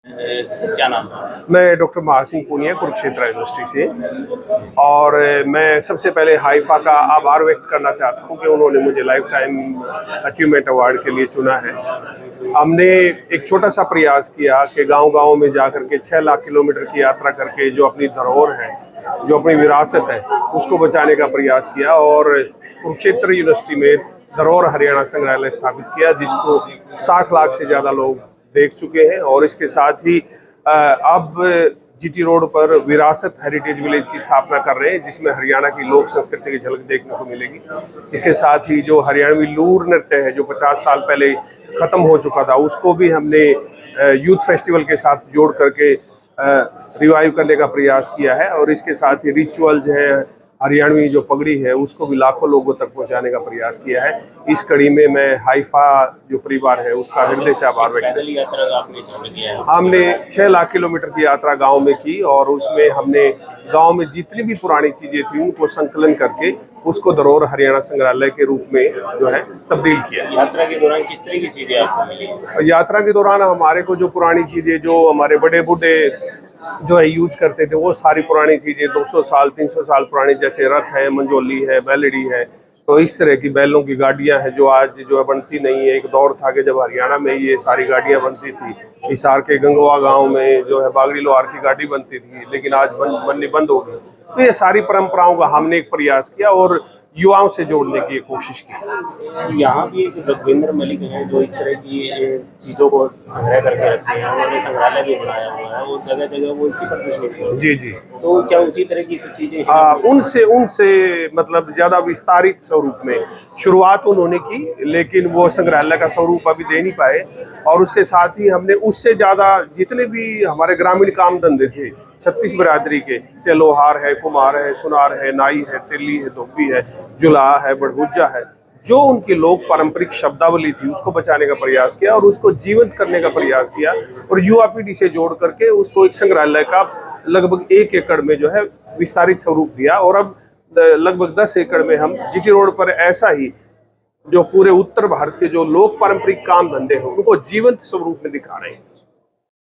Sir क्या नाम है? मैं डॉक्टर महासिंह पूनिया कुरुक्षेत्र यूनिवर्सिटी से। और मैं सबसे पहले हाइफा का आभार व्यक्त करना चाहता हूं कि उन्होंने मुझे लाइफ टाइम अचीवमेंट अवार्ड के लिए चुना है। हमने एक छोटा सा प्रयास किया कि गांव-गांव में जाकर के 6 लाख किलोमीटर की यात्रा करके जो अपनी धरोहर है, जो अपनी विरासत है, उसको बचाने का प्रयास किया और कुरुक्षेत्र यूनिवर्सिटी में धरोहर हरियाणा संग्रहालय स्थापित किया, जिसको 60 लाख से ज़्यादा लोग देख चुके हैं। और इसके साथ ही अब जीटी रोड पर विरासत हेरिटेज विलेज की स्थापना कर रहे हैं, जिसमें हरियाणा की लोक संस्कृति की झलक देखने को मिलेगी। इसके साथ ही जो हरियाणवी लूर नृत्य है, जो 50 साल पहले खत्म हो चुका था, उसको भी हमने यूथ फेस्टिवल के साथ जोड़ करके रिवाइव करने का प्रयास किया है। और इसके साथ ही रिचुअल्स हैं, हरियाणवी जो पगड़ी है, उसको भी लाखों लोगों तक पहुंचाने का प्रयास किया है। इस कड़ी में मैं हाइफा जो परिवार है उसका हृदय से आभार व्यक्त पैदल यात्रा का आपने जिक्र किया है। हमने 6 लाख किलोमीटर की यात्रा गांव में की और उसमें हमने गांव में जितनी भी पुरानी चीजें थी उनको संकलन करके उसको धरोहर हरियाणा संग्रहालय के रूप में जो है तब्दील किया। यात्रा के दौरान किस तरह की चीजें आपको मिली? यात्रा के दौरान हमारे को जो पुरानी चीजें जो हमारे बड़े बूढ़े जो है यूज करते थे, वो सारी पुरानी चीजें 200 साल 300 साल पुरानी, जैसे रथ है, मंजोली है, बैलड़ी है, तो इस तरह की बैलों की गाड़ियां हैं जो आज जो है बनती नहीं है। एक दौर था कि जब हरियाणा में ये सारी गाड़ियां बनती थी। हिसार के गंगवा गांव में जो है बागड़ी लोहार की गाड़ी बनती थी, लेकिन आज बननी बंद हो गई। तो ये सारी परंपराओं का हमने एक प्रयास किया और युवाओं से जोड़ने की कोशिश की। यहाँ भी एक रघुवेंद्र मलिक हैं जो इस तरह की चीजों को संग्रह करके रखते हैं। उन्होंने संग्रहालय भी बनाया हुआ है और जगह जगह वो इसकी प्रदर्शनी भी है। जी जी। तो क्या उसी तरह की कुछ चीजें हैं? उनसे मतलब ज्यादा विस्तारित स्वरूप में शुरुआत उन्होंने की, लेकिन वो संग्रहालय का स्वरूप अभी दे नहीं पाए। और उसके साथ ही हमने उससे ज्यादा जितने भी हमारे ग्रामीण काम धंधे थे 36 बिरादरी के, चाहे लोहार है, कुम्हार है, सुनार है, नाई है, तेली है, धोबी है, जुलाहा है, बड़गुज्जा है, जो उनकी लोक पारंपरिक शब्दावली थी उसको बचाने का प्रयास किया और उसको जीवंत करने का प्रयास किया और युवा पीढ़ी से जोड़ करके उसको एक संग्रहालय का लगभग 1 एकड़ में जो है विस्तारित स्वरूप दिया। और अब लगभग 10 एकड़ में हम जीटी रोड पर ऐसा ही जो पूरे उत्तर भारत के जो लोक पारंपरिक काम धंधे हैं उनको जीवंत स्वरूप में दिखा रहे हैं।